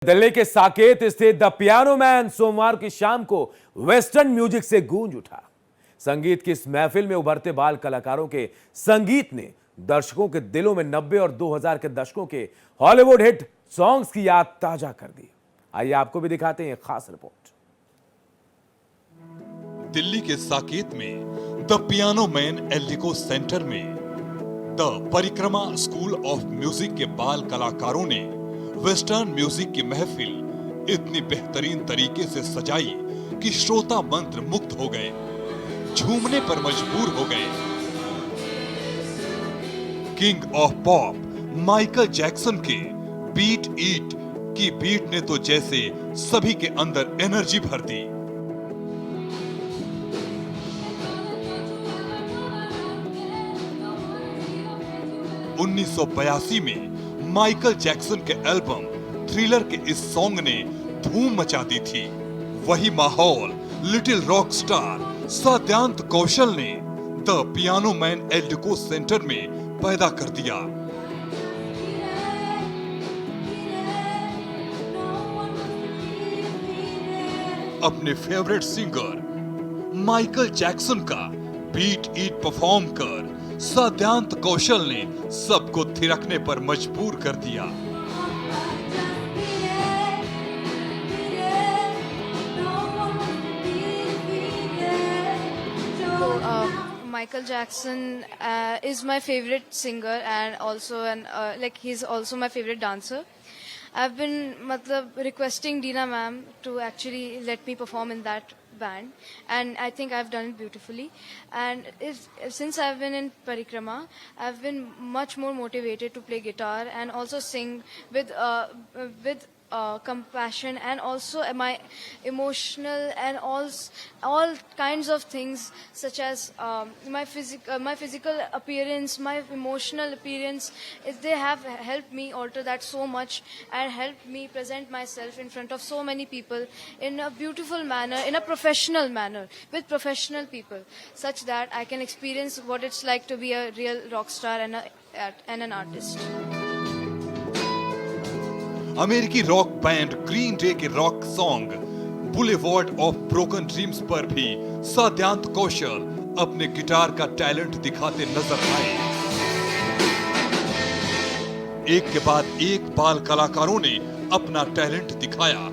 दिल्ली के साकेत स्थित the piano man सोमवार की शाम को वेस्टर्न म्यूजिक से गूंज उठा। संगीत की इस महफिल में उभरते बाल कलाकारों के संगीत ने दर्शकों के दिलों में 90 और 2000 के दशकों के हॉलीवुड हिट सॉन्ग्स की याद ताजा कर दी। आइए आपको भी दिखाते हैं खास रिपोर्ट। दिल्ली के साकेत में the piano man Eldeco centre में द परिक्रमा स्कूल ऑफ म्यूजिक के बाल कलाकारों ने वेस्टर्न म्यूजिक की महफिल इतनी बेहतरीन तरीके से सजाई कि श्रोता मंत्र मुक्त हो गए, झूमने पर मजबूर हो गए। King of pop Michael Jackson के बीट इट की बीट ने तो जैसे सभी के अंदर एनर्जी भर दी। उन्नीस में माइकल जैक्सन के एल्बम थ्रिलर के इस सॉन्ग ने धूम मचा दी थी। वही माहौल लिटिल रॉक स्टार साद्यांत कौशल ने the piano man Eldeco centre में पैदा कर दिया। अपने फेवरेट सिंगर माइकल जैक्सन का बीट इट परफॉर्म कर साद्यांत कौशल ने सबको थिरकने पर मजबूर कर दिया। Michael Jackson is my favorite singer and also he's also my favorite dancer. I've been requesting Dina ma'am to actually let me perform in that band, and I think I've done it beautifully. And since I've been in Parikrama, I've been much more motivated to play guitar and also sing with compassion, and also my emotional and all kinds of things, such as my physical appearance, my emotional appearance. They have helped me alter that so much and helped me present myself in front of so many people in a beautiful manner, in a professional manner, with professional people, such that I can experience what it's like to be a real rock star and an artist. अमेरिकी rock band green day के rock song boulevard of broken dreams पर भी साद्यांत कौशल अपने guitar का talent दिखाते नजर आए। एक के बाद एक बाल कलाकारों ने अपना टैलेंट दिखाया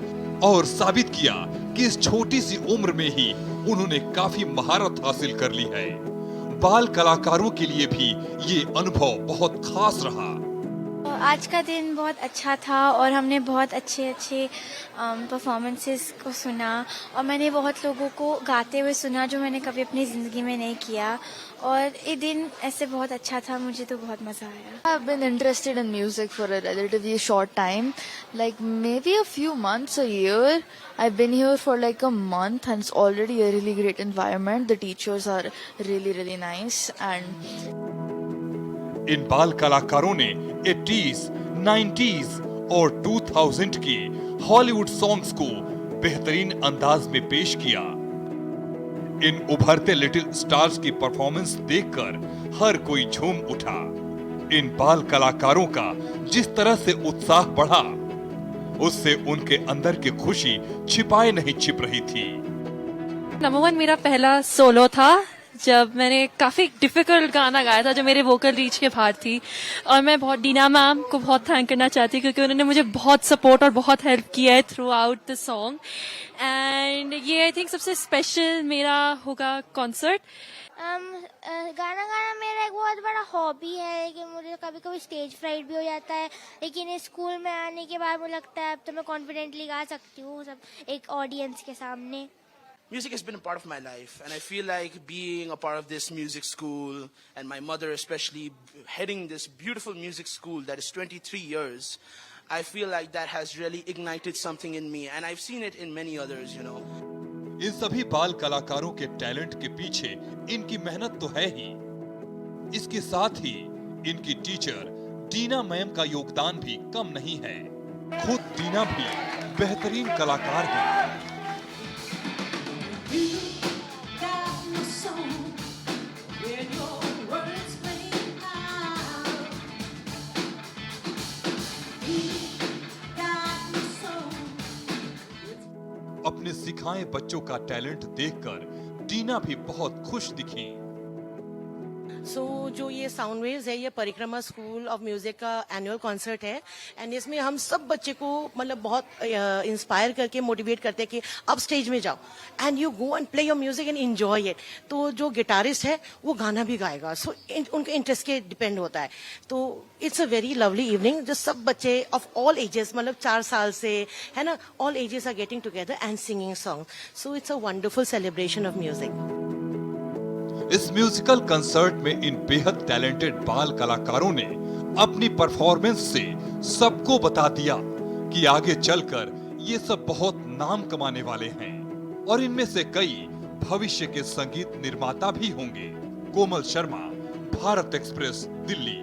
और साबित किया कि इस छोटी सी उम्र में ही उन्होंने काफी महारत हासिल कर ली है। बाल कलाकारों के लिए भी ये अनुभव बहुत खास रहा। आज का दिन बहुत अच्छा था और हमने बहुत अच्छे परफॉर्मेंसेस को सुना, और मैंने बहुत लोगों को गाते हुए सुना जो मैंने कभी अपनी ज़िंदगी में नहीं किया, और ये दिन ऐसे बहुत अच्छा था। मुझे तो बहुत मज़ा आया। I've been interested in music for a relatively short time, like maybe a few months, a year. I've been here for like a month and it's already a really great environment. The teachers are really, really nice. And इन बाल कलाकारों ने 80s, 90s और 2000 के Hollywood songs को बेहतरीन अंदाज में पेश किया। इन उभरते लिटिल स्टार्स की परफॉर्मेंस देखकर हर कोई झूम उठा। इन बाल कलाकारों का जिस तरह से उत्साह बढ़ा, उससे उनके अंदर की खुशी छिपाए नहीं छिप रही थी। नंबर 1 मेरा पहला सोलो था, जब मैंने काफ़ी डिफ़िकल्ट गाना गाया था जो मेरे वोकल रीच के बाहर थी, और मैं बहुत डीना मैम को बहुत थैंक करना चाहती हूँ क्योंकि उन्होंने मुझे बहुत सपोर्ट और बहुत हेल्प किया है through out the song. And ये आई थिंक सबसे स्पेशल मेरा होगा कॉन्सर्ट। गाना गाना मेरा एक बहुत बड़ा हॉबी है, लेकिन मुझे कभी कभी स्टेज फ्राइट भी हो जाता है, लेकिन इस स्कूल में आने के बाद मुझे लगता है अब तो मैं कॉन्फिडेंटली गा सकती हूँ सब एक ऑडियंस के सामने। Music has been a part of my life, and I feel like being a part of this music school, and my mother especially heading this beautiful music school that is 23 years, I feel like that has really ignited something in me, and I've seen it in many others, you know. इन सभी बाल कलाकारों के talent के पीछे इनकी मेहनत तो है ही, इसके साथ ही इनकी टीचर डीना मैम का योगदान भी कम नहीं है। खुद डीना भी बेहतरीन कलाकार हैं। अपने सिखाए बच्चों का टैलेंट देखकर टीना भी बहुत खुश दिखी। जो ये साउंड वेव्स है, ये परिक्रमा स्कूल ऑफ म्यूजिक का एनुअल कॉन्सर्ट है एंड इसमें हम सब बच्चे को मतलब बहुत इंस्पायर करके मोटिवेट करते हैं कि अब स्टेज में जाओ and you go and play your music and enjoy it. तो जो गिटारिस्ट है वो गाना भी गाएगा, सो उनके इंटरेस्ट के डिपेंड होता है। तो it's a very lovely evening, जो सब बच्चे ऑफ ऑल एजेस, मतलब 4 साल से है ना, all ages are getting together and singing song. So it's a wonderful celebration of music. इस म्यूजिकल कंसर्ट में इन बेहद टैलेंटेड बाल कलाकारों ने अपनी परफॉर्मेंस से सबको बता दिया कि आगे चलकर ये सब बहुत नाम कमाने वाले हैं और इनमें से कई भविष्य के संगीत निर्माता भी होंगे। कोमल शर्मा, भारत एक्सप्रेस, दिल्ली।